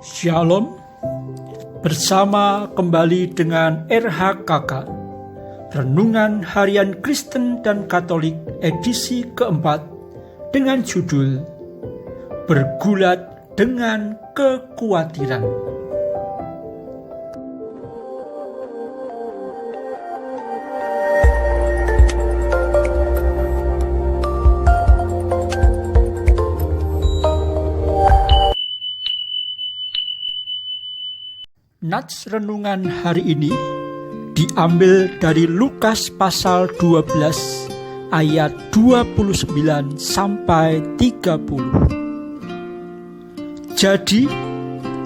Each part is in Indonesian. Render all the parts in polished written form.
Shalom, bersama kembali dengan RHKK, Renungan Harian Kristen dan Katolik edisi keempat dengan judul Bergulat dengan Kekhawatiran. Nats renungan hari ini diambil dari Lukas pasal 12 ayat 29 sampai 30. Jadi,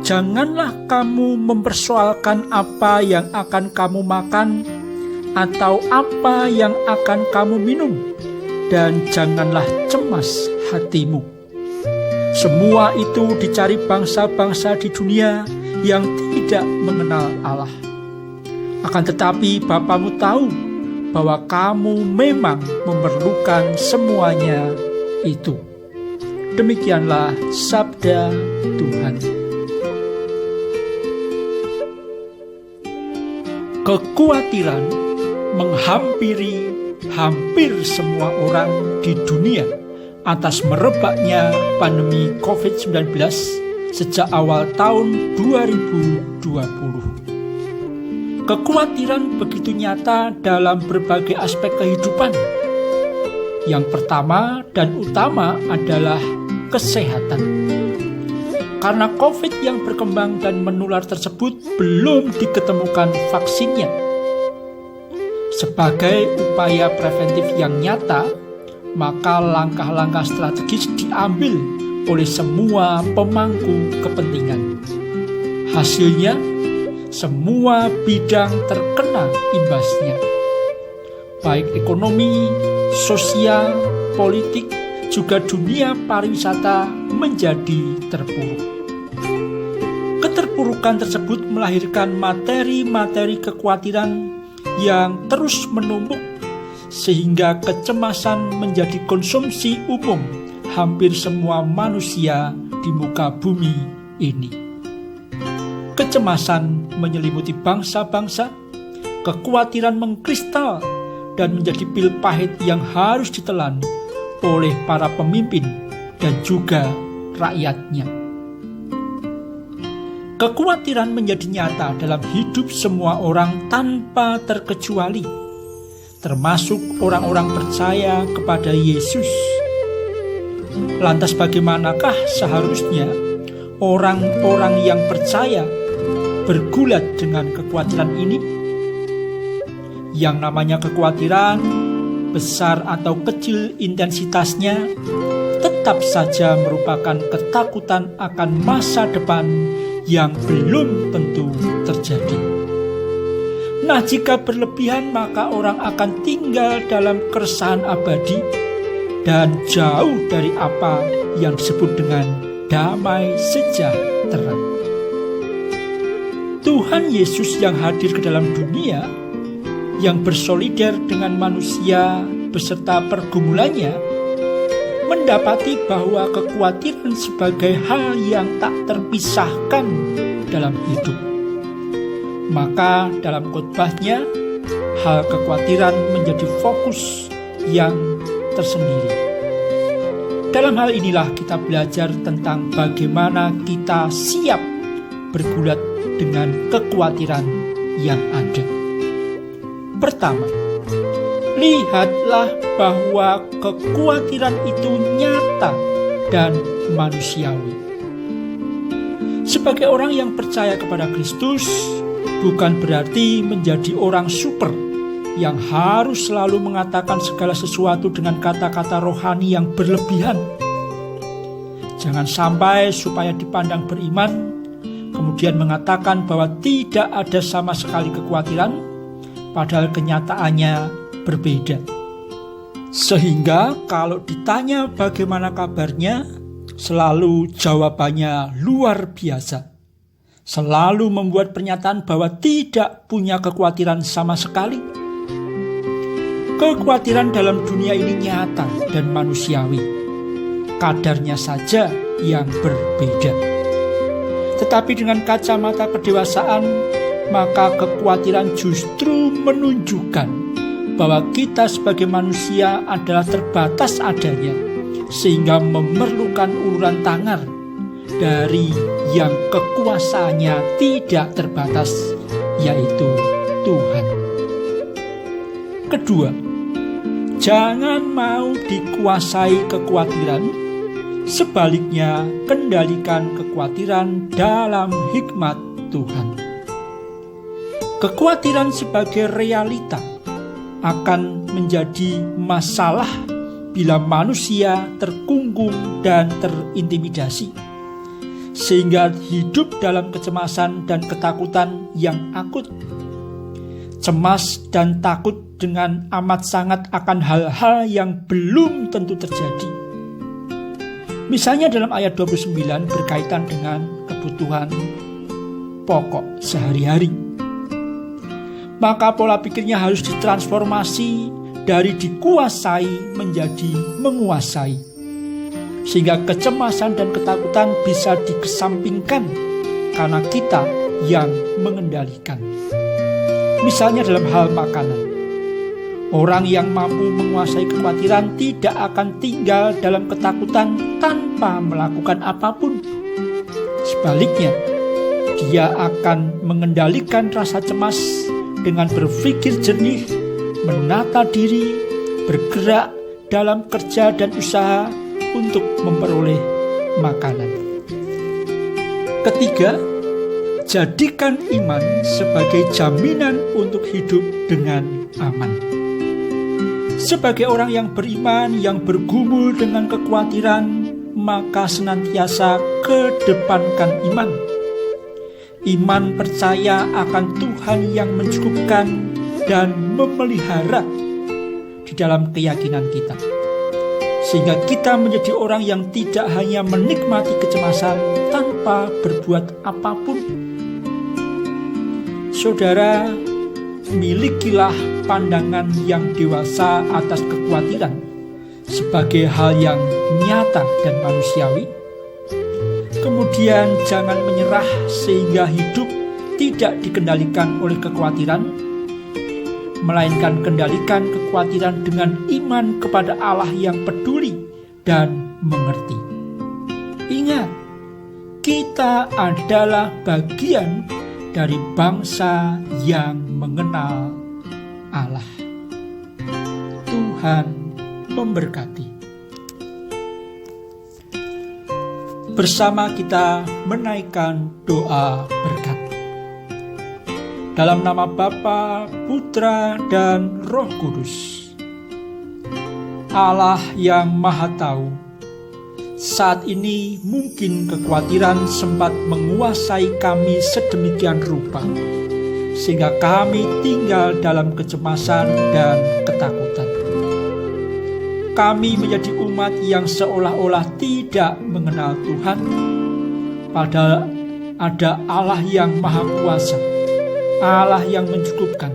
janganlah kamu mempersoalkan apa yang akan kamu makan atau apa yang akan kamu minum, dan janganlah cemas hatimu. Semua itu dicari bangsa-bangsa di dunia yang tidak mengenal Allah. Akan tetapi Bapamu tahu bahwa kamu memang memerlukan semuanya itu. Demikianlah sabda Tuhan. Kekhawatiran menghampiri hampir semua orang di dunia atas merebaknya pandemi COVID-19 sejak awal tahun 2020. Kekhawatiran begitu nyata dalam berbagai aspek kehidupan. Yang pertama dan utama adalah kesehatan. Karena COVID yang berkembang dan menular tersebut belum diketemukan vaksinnya. Sebagai upaya preventif yang nyata, maka langkah-langkah strategis diambil oleh semua pemangku kepentingan. Hasilnya, semua bidang terkena imbasnya, baik ekonomi, sosial, politik, juga dunia pariwisata menjadi terpuruk. Keterpurukan tersebut melahirkan materi-materi kekhawatiran yang terus menumpuk, sehingga kecemasan menjadi konsumsi umum hampir semua manusia di muka bumi ini. Kecemasan menyelimuti bangsa-bangsa, kekhawatiran mengkristal dan menjadi pil pahit yang harus ditelan oleh para pemimpin dan juga rakyatnya. Kekhawatiran menjadi nyata dalam hidup semua orang tanpa terkecuali, termasuk orang-orang percaya kepada Yesus. Lantas bagaimanakah seharusnya orang-orang yang percaya bergulat dengan kekhawatiran ini? Yang namanya kekhawatiran, besar atau kecil intensitasnya, tetap saja merupakan ketakutan akan masa depan yang belum tentu terjadi. Nah, jika berlebihan maka orang akan tinggal dalam keresahan abadi dan jauh dari apa yang disebut dengan damai sejahtera. Tuhan Yesus yang hadir ke dalam dunia, yang bersolider dengan manusia beserta pergumulannya, mendapati bahwa kekhawatiran sebagai hal yang tak terpisahkan dalam hidup. Maka dalam khotbahnya, hal kekhawatiran menjadi fokus yang tersendiri. Dalam hal inilah kita belajar tentang bagaimana kita siap bergulat dengan kekhawatiran yang ada. Pertama, lihatlah bahwa kekhawatiran itu nyata dan manusiawi. Sebagai orang yang percaya kepada Kristus, bukan berarti menjadi orang super yang harus selalu mengatakan segala sesuatu dengan kata-kata rohani yang berlebihan. Jangan sampai supaya dipandang beriman, kemudian mengatakan bahwa tidak ada sama sekali kekhawatiran, padahal kenyataannya berbeda. Sehingga kalau ditanya bagaimana kabarnya, selalu jawabannya luar biasa. Selalu membuat pernyataan bahwa tidak punya kekhawatiran sama sekali. Kekhawatiran dalam dunia ini nyata dan manusiawi. Kadarnya saja yang berbeda. Tetapi dengan kacamata kedewasaan, maka kekhawatiran justru menunjukkan bahwa kita sebagai manusia adalah terbatas adanya, sehingga memerlukan uluran tangan dari yang kekuasaannya tidak terbatas, yaitu Tuhan. Kedua, jangan mau dikuasai kekhawatiran. Sebaliknya, kendalikan kekhawatiran dalam hikmat Tuhan. Kekhawatiran sebagai realita akan menjadi masalah bila manusia terkungkung dan terintimidasi, sehingga hidup dalam kecemasan dan ketakutan yang akut. Cemas dan takut dengan amat sangat akan hal-hal yang belum tentu terjadi. Misalnya dalam ayat 29 berkaitan dengan kebutuhan pokok sehari-hari. Maka pola pikirnya harus ditransformasi dari dikuasai menjadi menguasai, sehingga kecemasan dan ketakutan bisa dikesampingkan karena kita yang mengendalikan. Misalnya dalam hal makanan, orang yang mampu menguasai kekhawatiran tidak akan tinggal dalam ketakutan tanpa melakukan apapun. Sebaliknya, dia akan mengendalikan rasa cemas dengan berpikir jernih, menata diri, bergerak dalam kerja dan usaha untuk memperoleh makanan. Ketiga, jadikan iman sebagai jaminan untuk hidup dengan aman. Sebagai orang yang beriman, yang bergumul dengan kekhawatiran, maka senantiasa kedepankan iman. Iman percaya akan Tuhan yang mencukupkan dan memelihara di dalam keyakinan kita, sehingga kita menjadi orang yang tidak hanya menikmati kecemasan tanpa berbuat apapun. Saudara, milikilah pandangan yang dewasa atas kekhawatiran sebagai hal yang nyata dan manusiawi. Kemudian jangan menyerah sehingga hidup tidak dikendalikan oleh kekhawatiran, melainkan kendalikan kekhawatiran dengan iman kepada Allah yang peduli dan mengerti. Ingat, kita adalah bagian dari bangsa yang mengenal Allah. Tuhan memberkati. Bersama kita menaikkan doa berkat. Dalam nama Bapa, Putra, dan Roh Kudus. Allah yang Maha Tahu, saat ini mungkin kekhawatiran sempat menguasai kami sedemikian rupa, sehingga kami tinggal dalam kecemasan dan ketakutan. Kami menjadi umat yang seolah-olah tidak mengenal Tuhan, padahal ada Allah yang Maha Kuasa, Allah yang mencukupkan,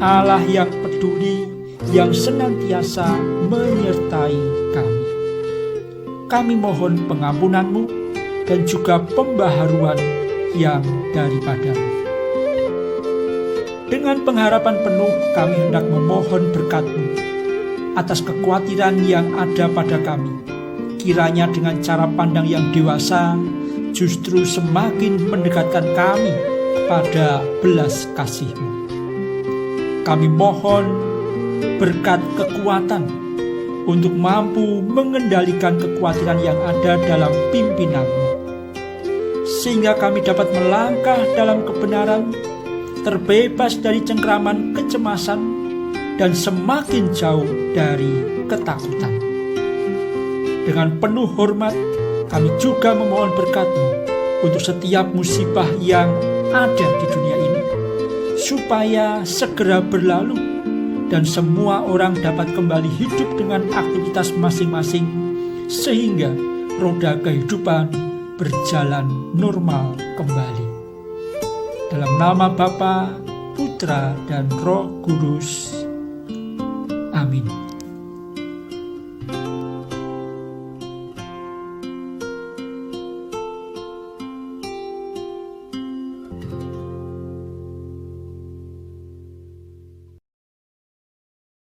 Allah yang peduli, yang senantiasa menyertai kami. Kami mohon pengampunan-Mu dan juga pembaharuan yang daripada-Mu. Dengan pengharapan penuh kami hendak memohon berkat-Mu atas kekhawatiran yang ada pada kami. Kiranya dengan cara pandang yang dewasa justru semakin mendekatkan kami kepada belas kasih-Mu. Kami mohon berkat kekuatan untuk mampu mengendalikan kekhawatiran yang ada dalam pimpinan-Mu, sehingga kami dapat melangkah dalam kebenaran, terbebas dari cengkraman kecemasan, dan semakin jauh dari ketakutan. Dengan penuh hormat, kami juga memohon berkat-Mu untuk setiap musibah yang ada di dunia ini, supaya segera berlalu dan semua orang dapat kembali hidup dengan aktivitas masing-masing, sehingga roda kehidupan berjalan normal kembali. Dalam nama Bapa, Putra, dan Roh Kudus. Amin.